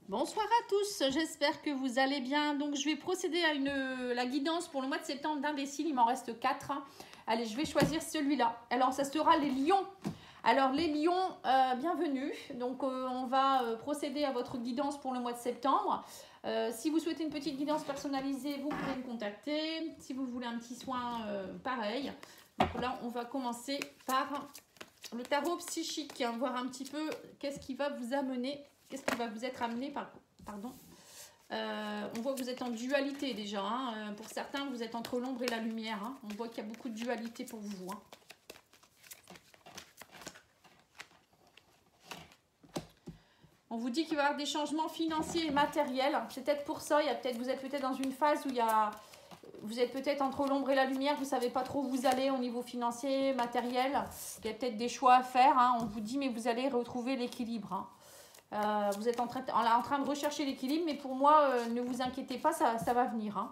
Bonsoir à tous, j'espère que vous allez bien. Donc je vais procéder à la guidance pour le mois de septembre d'imbécile, il m'en reste 4. Allez, je vais choisir celui-là. Alors ça sera les lions. Alors les lions, bienvenue. Donc on va procéder à votre guidance pour le mois de septembre. Si vous souhaitez une petite guidance personnalisée, vous pouvez me contacter. Si vous voulez un petit soin, pareil. Donc là, on va commencer par le tarot psychique, hein, voir un petit peu qu'est-ce qui va vous amener. Qu'est-ce qui va vous être amené pardon. On voit que vous êtes en dualité déjà. Hein. Pour certains, vous êtes entre l'ombre et la lumière. Hein. On voit qu'il y a beaucoup de dualité pour vous. Hein. On vous dit qu'il va y avoir des changements financiers et matériels. C'est peut-être pour ça. Vous êtes peut-être dans une phase où vous êtes peut-être entre l'ombre et la lumière. Vous ne savez pas trop où vous allez au niveau financier, matériel. Il y a peut-être des choix à faire. Hein. On vous dit, mais vous allez retrouver l'équilibre. Hein. Vous êtes en train de rechercher l'équilibre, mais pour moi, ne vous inquiétez pas, ça va venir. Hein.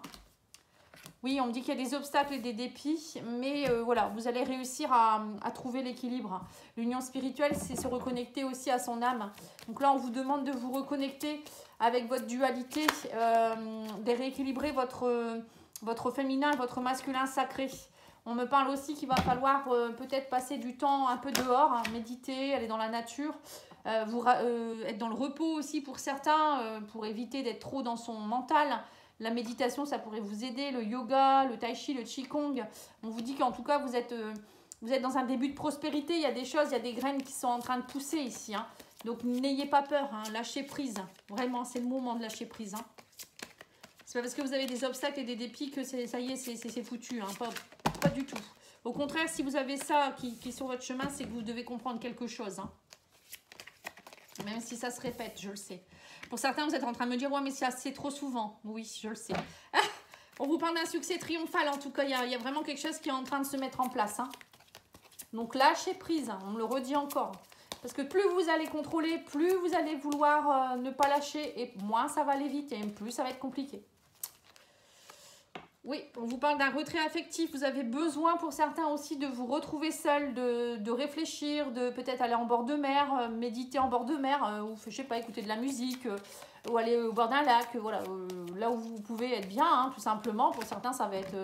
Oui, on me dit qu'il y a des obstacles et des dépits, mais voilà, vous allez réussir à trouver l'équilibre. L'union spirituelle, c'est se reconnecter aussi à son âme. Donc là, on vous demande de vous reconnecter avec votre dualité, de rééquilibrer votre féminin et votre masculin sacré. On me parle aussi qu'il va falloir peut-être passer du temps un peu dehors, hein, méditer, aller dans la nature. Être dans le repos aussi pour certains, pour éviter d'être trop dans son mental. La méditation, ça pourrait vous aider, le yoga, le tai chi, le qigong. On vous dit qu'en tout cas, vous êtes dans un début de prospérité. Il y a des choses, il y a des graines qui sont en train de pousser ici. Hein. Donc, n'ayez pas peur, hein, lâchez prise. Vraiment, c'est le moment de lâcher prise. Hein. C'est pas parce que vous avez des obstacles et des dépits que ça y est, c'est foutu. Hein. Pas du tout. Au contraire, si vous avez ça qui est sur votre chemin, c'est que vous devez comprendre quelque chose. Hein. Même si ça se répète, je le sais. Pour certains, vous êtes en train de me dire, ouais, mais c'est trop souvent. Oui, je le sais. Ah, on vous parle d'un succès triomphal, en tout cas. Il y a vraiment quelque chose qui est en train de se mettre en place. Hein. Donc, lâchez prise. Hein, on me le redit encore. Parce que plus vous allez contrôler, plus vous allez vouloir ne pas lâcher. Et moins ça va aller vite et plus ça va être compliqué. Oui, on vous parle d'un retrait affectif. Vous avez besoin pour certains aussi de vous retrouver seul, de réfléchir, de peut-être aller en bord de mer, méditer en bord de mer, ou je sais pas, écouter de la musique, ou aller au bord d'un lac, voilà, là où vous pouvez être bien, hein, tout simplement. Pour certains, ça va être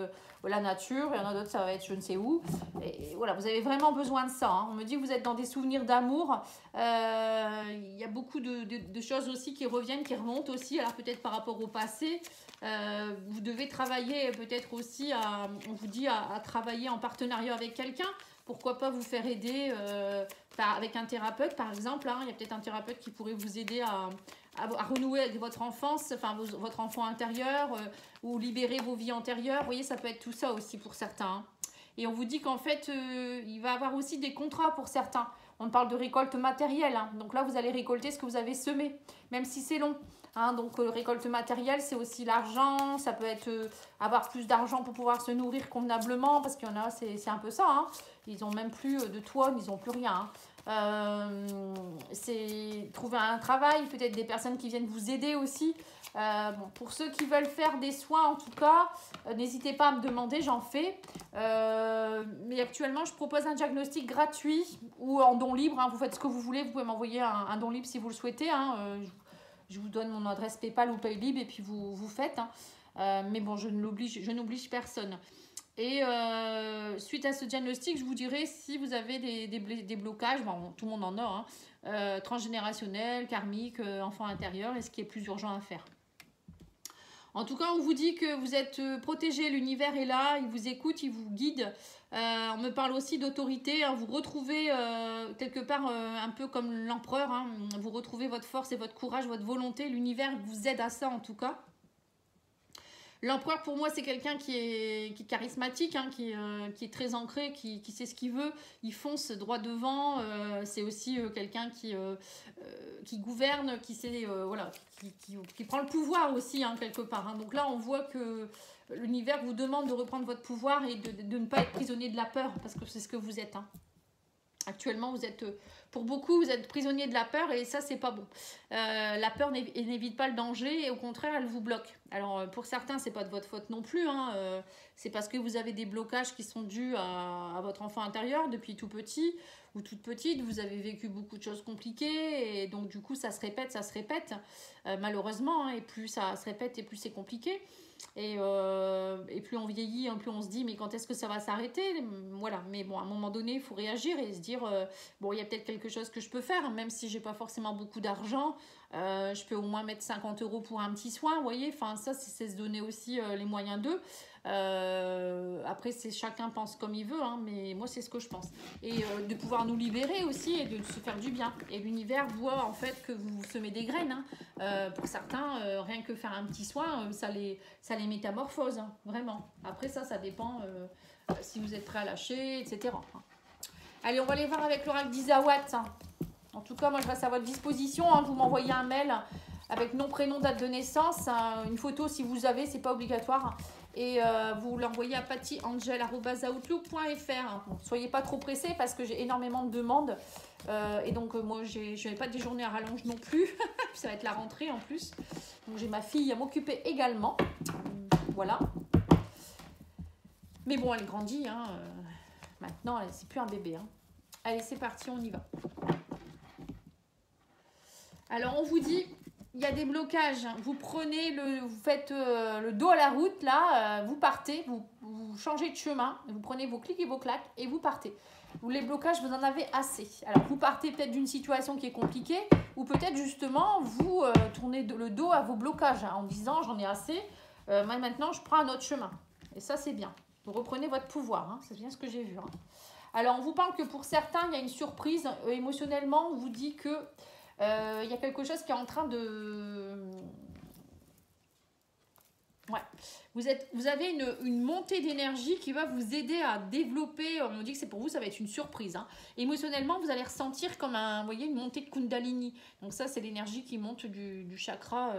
la nature, il y en a d'autres, ça va être je ne sais où. Et voilà, vous avez vraiment besoin de ça. Hein. On me dit que vous êtes dans des souvenirs d'amour. Il y a beaucoup de choses aussi qui reviennent, qui remontent aussi, alors peut-être par rapport au passé. Vous devez travailler peut-être aussi, on vous dit, à travailler en partenariat avec quelqu'un. Pourquoi pas vous faire aider avec un thérapeute, par exemple. Hein. Il y a peut-être un thérapeute qui pourrait vous aider à renouer avec votre enfance, enfin votre enfant intérieur, ou libérer vos vies antérieures. Vous voyez, ça peut être tout ça aussi pour certains. Hein. Et on vous dit qu'en fait, il va y avoir aussi des contrats pour certains. On parle de récolte matérielle. Hein. Donc là, vous allez récolter ce que vous avez semé, même si c'est long. Hein, donc récolte matérielle, c'est aussi l'argent, ça peut être avoir plus d'argent pour pouvoir se nourrir convenablement, parce qu'il y en a, c'est un peu ça, hein. Ils n'ont même plus de toit, ils n'ont plus rien. Hein. C'est trouver un travail, peut-être des personnes qui viennent vous aider aussi. Bon, pour ceux qui veulent faire des soins, en tout cas, n'hésitez pas à me demander, j'en fais. Mais actuellement, je propose un diagnostic gratuit ou en don libre. Hein, vous faites ce que vous voulez, vous pouvez m'envoyer un don libre si vous le souhaitez. Hein, je vous donne mon adresse PayPal ou Paylib et puis vous faites. Hein. Mais bon, je n'oblige personne. Et suite à ce diagnostic, je vous dirai si vous avez des blocages, bon, tout le monde en a, hein, transgénérationnels, karmiques, enfants intérieurs, et ce qui est plus urgent à faire. En tout cas, on vous dit que vous êtes protégé, l'univers est là, il vous écoute, il vous guide. On me parle aussi d'autorité, hein, vous retrouvez quelque part un peu comme l'empereur, hein, vous retrouvez votre force et votre courage, votre volonté, l'univers vous aide à ça en tout cas. L'empereur, pour moi, c'est quelqu'un qui est charismatique, hein, qui est très ancré, qui sait ce qu'il veut. Il fonce droit devant. C'est aussi quelqu'un qui gouverne, qui sait, voilà, qui prend le pouvoir aussi, hein, quelque part. Hein. Donc là, on voit que l'univers vous demande de reprendre votre pouvoir et de ne pas être prisonnier de la peur, parce que c'est ce que vous êtes. Hein. Actuellement, vous êtes, pour beaucoup, vous êtes prisonnier de la peur et ça, c'est pas bon. La peur n'évite pas le danger et au contraire, elle vous bloque. Alors, pour certains, c'est pas de votre faute non plus. Hein, c'est parce que vous avez des blocages qui sont dus à votre enfant intérieur depuis tout petit. ou toute petite, vous avez vécu beaucoup de choses compliquées, et donc du coup ça se répète, malheureusement, hein, et plus ça se répète et plus c'est compliqué. Et plus on vieillit, plus on se dit mais quand est-ce que ça va s'arrêter, voilà. Mais bon, à un moment donné il faut réagir et se dire bon, il y a peut-être quelque chose que je peux faire, même si j'ai pas forcément beaucoup d'argent, je peux au moins mettre 50 € pour un petit soin, vous voyez. Enfin ça c'est se donner aussi les moyens d'eux. Après c'est chacun pense comme il veut, hein, mais moi c'est ce que je pense. Et de pouvoir nous libérer aussi et de se faire du bien. Et l'univers voit en fait que vous semez des graines, hein. Pour certains, rien que faire un petit soin, ça les métamorphose, hein, vraiment. Après ça dépend si vous êtes prêt à lâcher, etc. Allez, on va aller voir avec l'oracle d'Isawat, hein. En tout cas, moi je reste à votre disposition, hein. Vous m'envoyez un mail avec nom, prénom, date de naissance, hein, une photo si vous avez, c'est pas obligatoire. Et vous l'envoyez à pattyangel@outlook.fr. Bon, soyez pas trop pressés parce que j'ai énormément de demandes. Et donc moi je n'ai pas des journées à rallonge non plus. Ça va être la rentrée en plus. Donc j'ai ma fille à m'occuper également. Voilà. Mais bon, elle grandit, hein. Maintenant c'est plus un bébé, hein. Allez, c'est parti, on y va. Alors on vous dit, il y a des blocages, vous prenez vous faites le dos à la route, là, vous partez, vous changez de chemin, vous prenez vos clics et vos claques et vous partez. Les blocages, vous en avez assez. Alors vous partez peut-être d'une situation qui est compliquée, ou peut-être justement vous tournez le dos à vos blocages, hein, en disant j'en ai assez, maintenant je prends un autre chemin. Et ça c'est bien. Vous reprenez votre pouvoir, hein, c'est bien ce que j'ai vu, hein. Alors on vous parle que pour certains, il y a une surprise émotionnellement, on vous dit que il y a quelque chose qui est en train de... Ouais. Vous avez une montée d'énergie qui va vous aider à développer. On dit que c'est pour vous, ça va être une surprise, hein. Émotionnellement, vous allez ressentir comme vous voyez, une montée de Kundalini. Donc ça, c'est l'énergie qui monte du chakra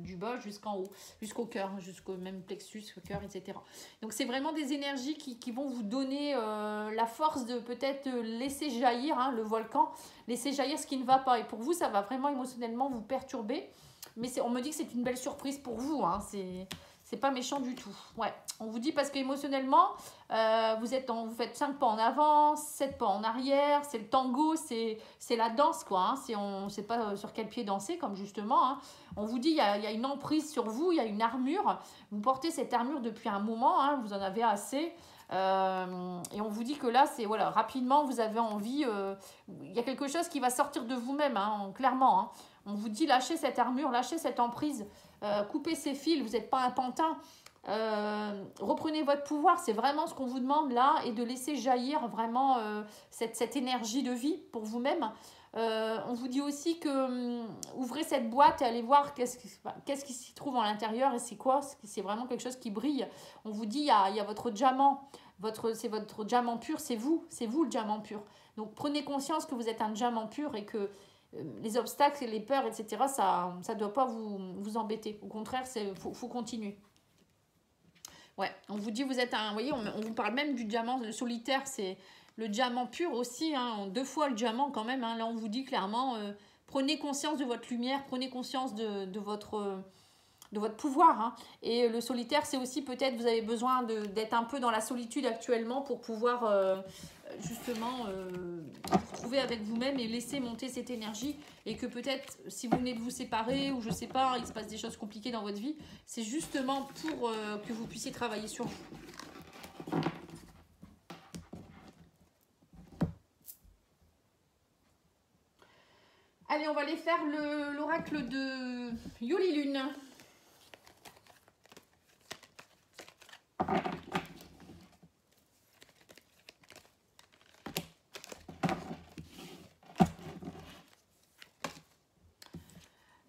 du bas jusqu'en haut, jusqu'au cœur, jusqu'au même plexus, au cœur, etc. Donc c'est vraiment des énergies qui vont vous donner la force de peut-être laisser jaillir, hein, le volcan, laisser jaillir ce qui ne va pas. Et pour vous, ça va vraiment émotionnellement vous perturber. Mais on me dit que c'est une belle surprise pour vous, hein. C'est pas méchant du tout. Ouais, on vous dit parce qu'émotionnellement, vous faites 5 pas en avant, 7 pas en arrière. C'est le tango, c'est la danse, quoi, hein. On ne sait pas sur quel pied danser, comme justement, hein. On vous dit il y a une emprise sur vous, il y a une armure. Vous portez cette armure depuis un moment, hein, vous en avez assez. Et on vous dit que là, c'est voilà, rapidement, vous avez envie. Il y a quelque chose qui va sortir de vous-même, hein, clairement, hein. On vous dit lâchez cette armure, lâchez cette emprise, coupez ces fils, vous n'êtes pas un pantin. Reprenez votre pouvoir, c'est vraiment ce qu'on vous demande là, et de laisser jaillir vraiment cette énergie de vie pour vous-même. On vous dit aussi que ouvrez cette boîte et allez voir qu'est-ce qui s'y trouve à l'intérieur et c'est quoi. C'est vraiment quelque chose qui brille. On vous dit il y a votre diamant, c'est votre diamant pur, c'est vous le diamant pur. Donc prenez conscience que vous êtes un diamant pur et que les obstacles et les peurs, etc., ça ne doit pas vous embêter. Au contraire, faut continuer. Ouais, on vous dit, vous êtes un... Vous voyez, on vous parle même du diamant, le solitaire, c'est le diamant pur aussi, hein, 2 fois le diamant quand même, hein. Là, on vous dit clairement, prenez conscience de votre lumière, prenez conscience de votre pouvoir, hein. Et le solitaire, c'est aussi peut-être, vous avez besoin d'être un peu dans la solitude actuellement pour pouvoir... justement vous trouver avec vous-même et laisser monter cette énergie, et que peut-être si vous venez de vous séparer ou je sais pas, il se passe des choses compliquées dans votre vie, c'est justement pour que vous puissiez travailler sur vous. Allez, on va aller faire l'oracle de Yoli Lune.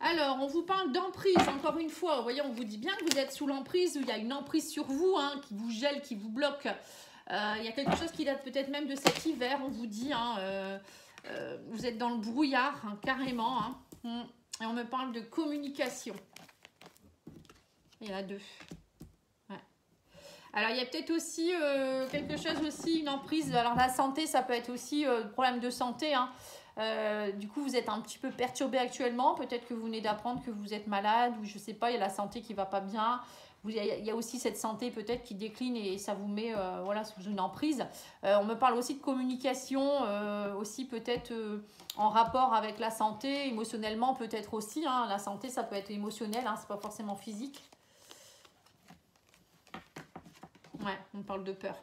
Alors, on vous parle d'emprise, encore une fois. Vous voyez, on vous dit bien que vous êtes sous l'emprise, ou il y a une emprise sur vous, hein, qui vous gèle, qui vous bloque. Il y a quelque chose qui date peut-être même de cet hiver, on vous dit, hein, vous êtes dans le brouillard, hein, carrément, hein. Et on me parle de communication. Il y en a 2. Ouais. Alors, il y a peut-être aussi quelque chose aussi, une emprise. Alors, la santé, ça peut être aussi problème de santé, hein. Du coup, vous êtes un petit peu perturbé actuellement. Peut-être que vous venez d'apprendre que vous êtes malade, ou je sais pas, il y a la santé qui va pas bien. Il y a aussi cette santé peut-être qui décline et ça vous met voilà, sous une emprise. On me parle aussi de communication, aussi peut-être en rapport avec la santé, émotionnellement peut-être aussi. Hein. La santé, ça peut être émotionnel, hein, c'est pas forcément physique. Ouais, on parle de peur.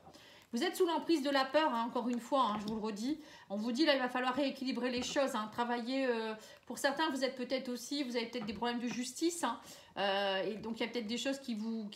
Vous êtes sous l'emprise de la peur, hein, encore une fois, hein, je vous le redis. On vous dit, là, il va falloir rééquilibrer les choses, hein, travailler. Pour certains, vous êtes peut-être aussi, vous avez peut-être des problèmes de justice. Hein, et donc, il y a peut-être des choses qui vous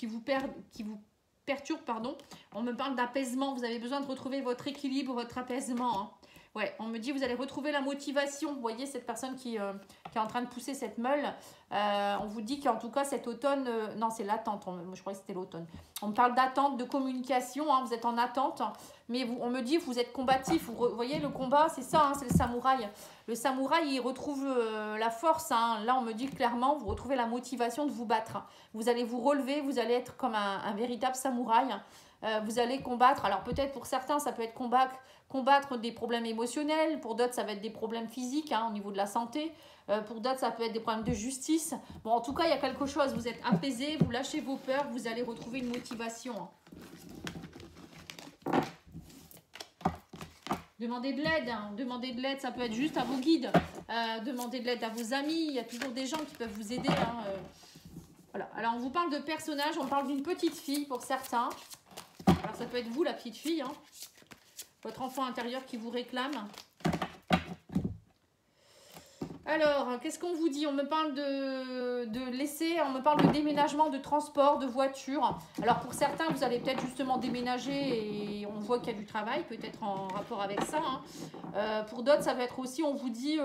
perturbent. Pardon. On me parle d'apaisement. Vous avez besoin de retrouver votre équilibre, votre apaisement. Hein. Ouais, on me dit, vous allez retrouver la motivation. Vous voyez, cette personne qui est en train de pousser cette meule. On vous dit qu'en tout cas, cet automne... non, c'est l'attente. Je croyais que c'était l'automne. On me parle d'attente, de communication. Hein, vous êtes en attente. Mais on me dit, vous êtes combatif. Vous voyez, le combat, c'est ça. Hein, c'est le samouraï. Le samouraï, il retrouve la force. Hein. Là, on me dit clairement, vous retrouvez la motivation de vous battre. Vous allez vous relever. Vous allez être comme un véritable samouraï. Vous allez combattre. Alors, peut-être pour certains, ça peut être combattre des problèmes émotionnels. Pour d'autres, ça va être des problèmes physiques hein, au niveau de la santé. Pour d'autres, ça peut être des problèmes de justice. Bon, en tout cas, il y a quelque chose. Vous êtes apaisé, vous lâchez vos peurs, vous allez retrouver une motivation. Demandez de l'aide. Hein. Demandez de l'aide, ça peut être juste à vos guides. Demandez de l'aide à vos amis. Il y a toujours des gens qui peuvent vous aider. Hein. Voilà. Alors, on vous parle de personnages. On parle d'une petite fille pour certains. Alors, ça peut être vous, la petite fille. Hein. Votre enfant intérieur qui vous réclame. Alors, qu'est-ce qu'on vous dit? On me parle de laisser, on me parle de déménagement, de transport, de voiture. Alors, pour certains, vous allez peut-être justement déménager et on voit qu'il y a du travail, peut-être en rapport avec ça. Hein. Pour d'autres, ça va être aussi, on vous dit,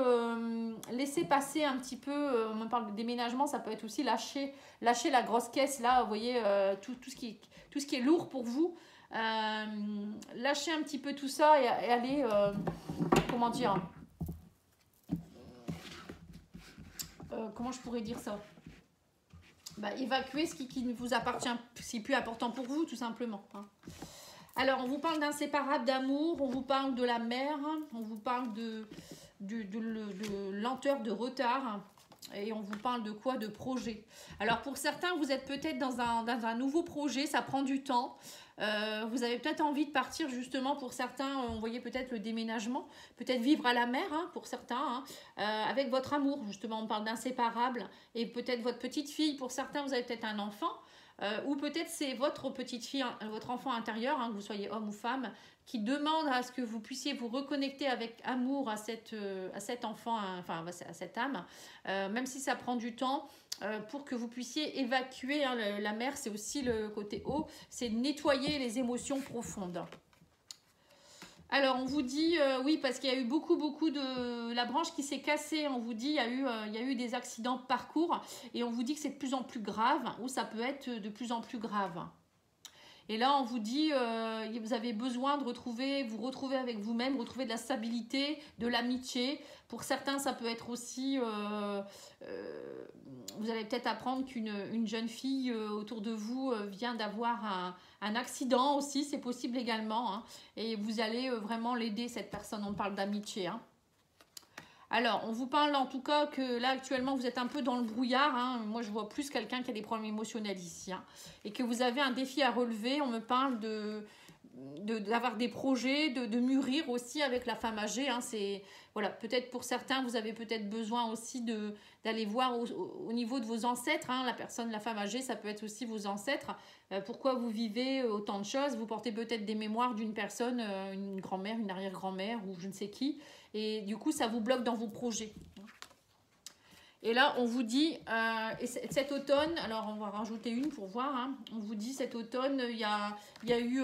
laisser passer un petit peu, on me parle de déménagement, ça peut être aussi lâcher la grosse caisse, là, vous voyez, tout ce qui est lourd pour vous. Lâcher un petit peu tout ça et aller, comment dire... comment je pourrais dire ça? Évacuer ce qui ne vous appartient, c'est plus important pour vous, tout simplement. Hein. Alors, on vous parle d'inséparable, d'amour, on vous parle de la mer, on vous parle de lenteur, de retard, et on vous parle de quoi? De projet. Alors, pour certains, vous êtes peut-être dans un nouveau projet, ça prend du temps. Vous avez peut-être envie de partir justement pour certains, on voyait peut-être le déménagement, peut-être vivre à la mer hein, pour certains, hein, avec votre amour, justement on parle d'inséparable, et peut-être votre petite fille, pour certains vous avez peut-être un enfant, ou peut-être c'est votre petite fille, votre enfant intérieur, hein, que vous soyez homme ou femme, qui demande à ce que vous puissiez vous reconnecter avec amour à cet enfant, enfin à cette âme, même si ça prend du temps, pour que vous puissiez évacuer hein, la mer, c'est aussi le côté haut, c'est nettoyer les émotions profondes. Alors, on vous dit, oui, parce qu'il y a eu beaucoup de... La branche qui s'est cassée, on vous dit, il y a eu des accidents de parcours, et on vous dit que c'est de plus en plus grave, ou ça peut être de plus en plus grave. Et là, on vous dit, vous avez besoin de vous retrouver avec vous-même, retrouver de la stabilité, de l'amitié. Pour certains, ça peut être aussi, vous allez peut-être apprendre qu'une jeune fille autour de vous vient d'avoir un accident aussi, c'est possible également. Hein, et vous allez vraiment l'aider, cette personne, on parle d'amitié. Hein. Alors, on vous parle en tout cas que là, actuellement, vous êtes un peu dans le brouillard. Hein. Moi, je vois plus quelqu'un qui a des problèmes émotionnels ici. Hein. Et que vous avez un défi à relever. On me parle d'avoir des projets, de mûrir aussi avec la femme âgée. Hein. Voilà, peut-être pour certains, vous avez peut-être besoin aussi d'aller voir au niveau de vos ancêtres. Hein. La femme âgée, ça peut être aussi vos ancêtres. Pourquoi vous vivez autant de choses? Vous portez peut-être des mémoires d'une personne, une grand-mère, une arrière-grand-mère ou je ne sais qui. Et du coup, ça vous bloque dans vos projets. Et là, on vous dit, et cet automne, alors on va rajouter une pour voir, hein, on vous dit cet automne, il y a eu,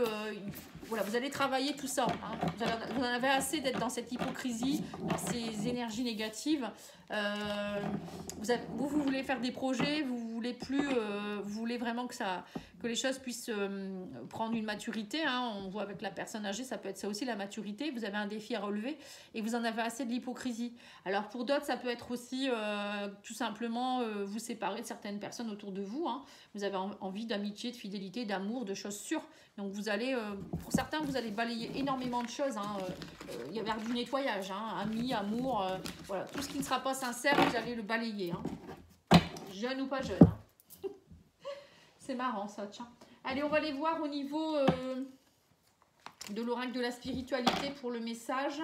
voilà, vous allez travailler tout ça. Hein, vous en avez assez d'être dans cette hypocrisie, dans ces énergies négatives. Vous voulez faire des projets, vous voulez vraiment que les choses puissent prendre une maturité. Hein, on voit avec la personne âgée, ça peut être ça aussi, la maturité. Vous avez un défi à relever et vous en avez assez de l'hypocrisie. Alors pour d'autres, ça peut être aussi tout simplement vous séparer de certaines personnes autour de vous. Hein. Vous avez envie d'amitié, de fidélité, d'amour, de choses sûres. Donc vous allez, pour certains, vous allez balayer énormément de choses. Hein. Il y avoir du nettoyage, hein, amis, amour, voilà, tout ce qui ne sera pas sincère, vous allez le balayer. Hein. Jeune ou pas jeune. Hein. C'est marrant ça, tiens. Allez, on va aller voir au niveau de l'oracle de la spiritualité pour le message.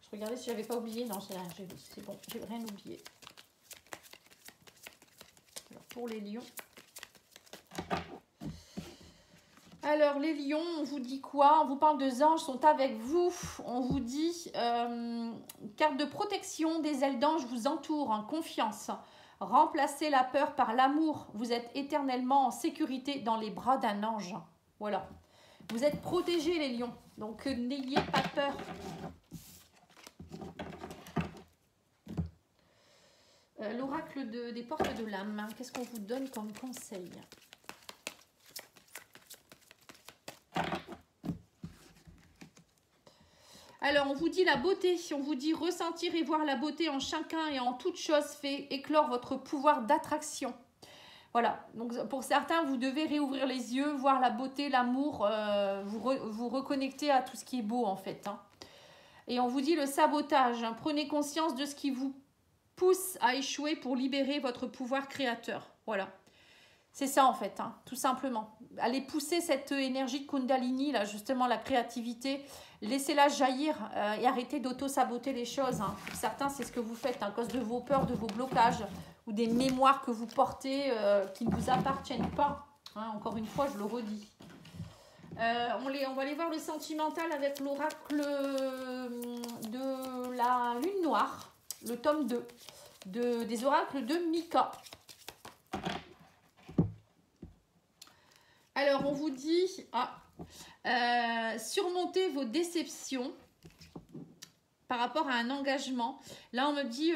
Je regardais si j'avais pas oublié. Non, c'est bon, j'ai rien oublié. Alors, pour les lions. Alors, les lions, on vous dit quoi? On vous parle de anges sont avec vous. On vous dit carte de protection, des ailes d'ange vous entourent, hein, confiance. Remplacez la peur par l'amour. Vous êtes éternellement en sécurité dans les bras d'un ange. Voilà. Vous êtes protégés, les lions. Donc, n'ayez pas peur. L'oracle des portes de l'âme. Qu'est-ce qu'on vous donne comme conseil? Alors, on vous dit la beauté, on vous dit ressentir et voir la beauté en chacun et en toute chose fait éclore votre pouvoir d'attraction. Voilà, donc pour certains, vous devez réouvrir les yeux, voir la beauté, l'amour, vous reconnecter à tout ce qui est beau en fait. Hein. Et on vous dit le sabotage, hein. Prenez conscience de ce qui vous pousse à échouer pour libérer votre pouvoir créateur. Voilà. C'est ça en fait, hein, tout simplement. Allez pousser cette énergie de Kundalini, là, justement la créativité. Laissez-la jaillir et arrêtez d'auto-saboter les choses. Hein. Certains, c'est ce que vous faites hein, à cause de vos peurs, de vos blocages ou des mémoires que vous portez qui ne vous appartiennent pas. Hein, encore une fois, je le redis. On va aller voir le sentimental avec l'oracle de la lune noire, le tome 2 des oracles de Mika. Alors, on vous dit, surmontez vos déceptions par rapport à un engagement. Là, on me dit,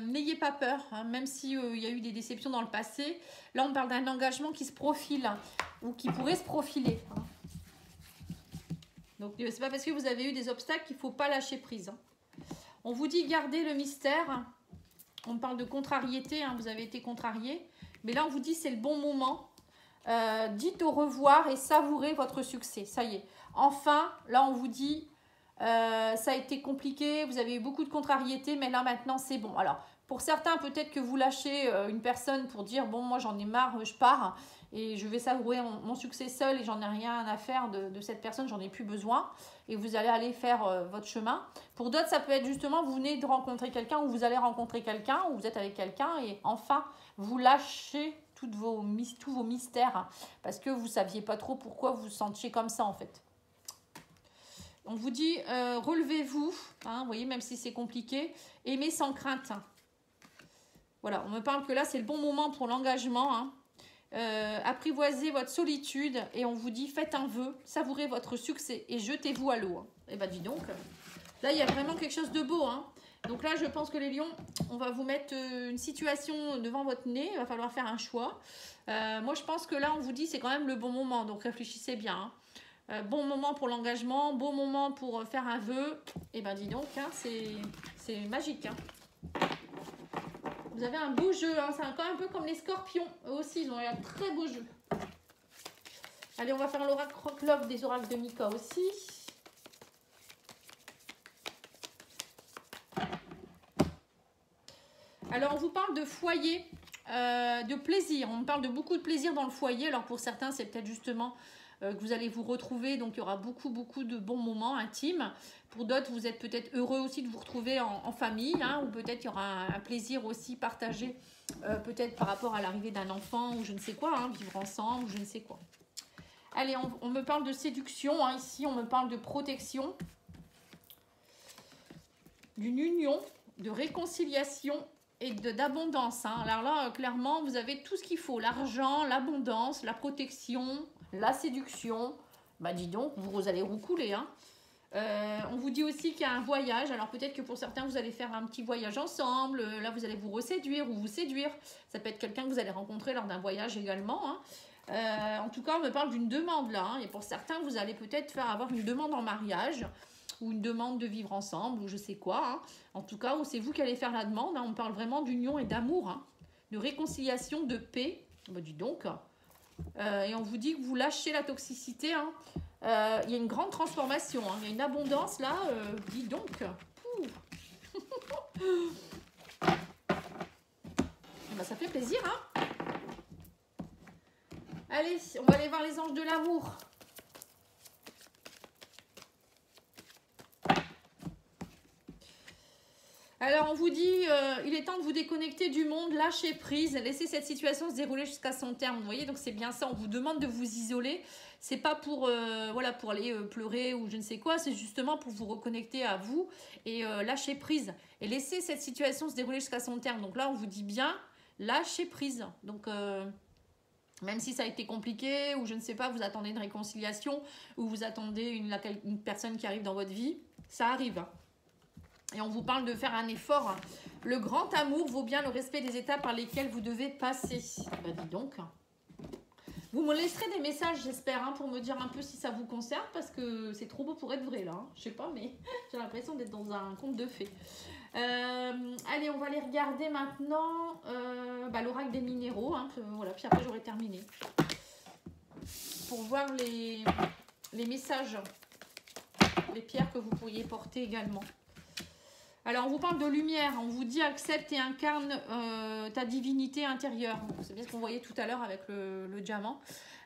n'ayez pas peur, hein, même s'il y a eu des déceptions dans le passé. Là, on parle d'un engagement qui se profile hein, ou qui pourrait se profiler. Hein. Donc, c'est pas parce que vous avez eu des obstacles qu'il ne faut pas lâcher prise. Hein. On vous dit, gardez le mystère. On parle de contrariété, hein, vous avez été contrarié. Mais là, on vous dit, c'est le bon moment. Dites au revoir et savourez votre succès. Ça y est. Enfin, là, on vous dit, ça a été compliqué, vous avez eu beaucoup de contrariétés, mais là, maintenant, c'est bon. Alors, pour certains, peut-être que vous lâchez une personne pour dire, bon, moi, j'en ai marre, je pars et je vais savourer mon succès seul et j'en ai rien à faire de cette personne, j'en ai plus besoin. Et vous allez aller faire votre chemin. Pour d'autres, ça peut être justement, vous venez de rencontrer quelqu'un ou vous allez rencontrer quelqu'un ou vous êtes avec quelqu'un et enfin, vous lâchez tous vos mystères hein, parce que vous ne saviez pas trop pourquoi vous vous sentiez comme ça en fait. On vous dit relevez-vous, hein, vous voyez, même si c'est compliqué, aimez sans crainte. Voilà, on me parle que là c'est le bon moment pour l'engagement. Hein. Apprivoisez votre solitude et on vous dit faites un vœu, savourez votre succès et jetez-vous à l'eau. Hein. Et ben dis donc, là il y a vraiment quelque chose de beau. Hein. Donc là, je pense que les lions, on va vous mettre une situation devant votre nez. Il va falloir faire un choix. Moi, je pense que là, on vous dit c'est quand même le bon moment. Donc, réfléchissez bien. Hein. Bon moment pour l'engagement, bon moment pour faire un vœu. Et ben, dis donc, hein, c'est magique. Hein. Vous avez un beau jeu. Hein. C'est encore un peu comme les scorpions. Eux aussi, ils ont un très beau jeu. Allez, on va faire l'oracle rock des oracles de Mika aussi. Alors, on vous parle de foyer, de plaisir. On parle de beaucoup de plaisir dans le foyer. Alors, pour certains, c'est peut-être justement que vous allez vous retrouver. Donc, il y aura beaucoup de bons moments intimes. Pour d'autres, vous êtes peut-être heureux aussi de vous retrouver en famille. Hein, ou peut-être il y aura un plaisir aussi partagé, peut-être par rapport à l'arrivée d'un enfant ou je ne sais quoi, hein, vivre ensemble ou je ne sais quoi. Allez, on me parle de séduction. Hein, ici, on me parle de protection, d'une union, de réconciliation et d'abondance. Hein. Alors là, clairement, vous avez tout ce qu'il faut. L'argent, l'abondance, la protection, la séduction. Bah dis donc, vous allez roucouler. Hein. On vous dit aussi qu'il y a un voyage. Alors peut-être que pour certains, vous allez faire un petit voyage ensemble. Là, vous allez vous reséduire ou vous séduire. Ça peut être quelqu'un que vous allez rencontrer lors d'un voyage également. Hein. En tout cas, on me parle d'une demande là. Hein. Et pour certains, vous allez peut-être avoir une demande en mariage ou une demande de vivre ensemble, ou je sais quoi. Hein. En tout cas, c'est vous qui allez faire la demande. Hein. On parle vraiment d'union et d'amour, hein. De réconciliation, de paix. Bah, dis donc. Et on vous dit que vous lâchez la toxicité. Hein. Il y a une grande transformation. Hein. Il y a une abondance, là. Dis donc. Bah, ça fait plaisir, hein. Allez, on va aller voir les anges de l'amour. Alors, on vous dit, il est temps de vous déconnecter du monde, lâcher prise, laisser cette situation se dérouler jusqu'à son terme. Vous voyez, donc c'est bien ça, on vous demande de vous isoler. C'est pas pour, voilà, pour aller pleurer ou je ne sais quoi, c'est justement pour vous reconnecter à vous et lâcher prise. Et laisser cette situation se dérouler jusqu'à son terme. Donc là, on vous dit bien, lâcher prise. Donc, même si ça a été compliqué ou je ne sais pas, vous attendez une réconciliation ou vous attendez une personne qui arrive dans votre vie, ça arrive. Et on vous parle de faire un effort. Le grand amour vaut bien le respect des étapes par lesquelles vous devez passer. Bah dis donc. Vous me laisserez des messages, j'espère, hein, pour me dire un peu si ça vous concerne, parce que c'est trop beau pour être vrai, là. Hein. Je sais pas, mais j'ai l'impression d'être dans un conte de fées. Allez, on va aller regarder maintenant l'oracle des minéraux. Hein, voilà, puis après, j'aurai terminé. Pour voir les messages, les pierres que vous pourriez porter également. Alors, on vous parle de lumière. On vous dit accepte et incarne ta divinité intérieure. C'est bien ce qu'on voyait tout à l'heure avec le diamant.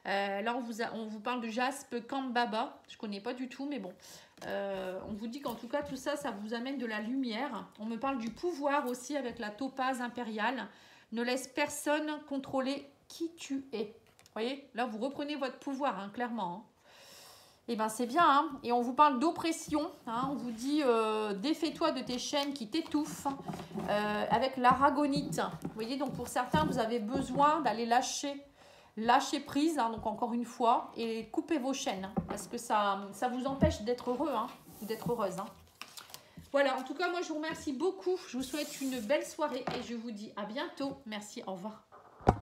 Là, on vous parle de jaspe Kambaba. Je ne connais pas du tout, mais bon. On vous dit qu'en tout cas, tout ça, ça vous amène de la lumière. On me parle du pouvoir aussi avec la topaze impériale. Ne laisse personne contrôler qui tu es. Vous voyez, là, vous reprenez votre pouvoir, hein, clairement. Hein. Et bien c'est bien, hein. Et on vous parle d'oppression, hein. On vous dit défais-toi de tes chaînes qui t'étouffent avec l'aragonite. Vous voyez, donc pour certains, vous avez besoin d'aller lâcher prise, hein, donc encore une fois, et couper vos chaînes, hein, parce que ça vous empêche d'être heureux, hein, ou d'être heureuse. Hein. Voilà, en tout cas, moi je vous remercie beaucoup, je vous souhaite une belle soirée et je vous dis à bientôt. Merci, au revoir.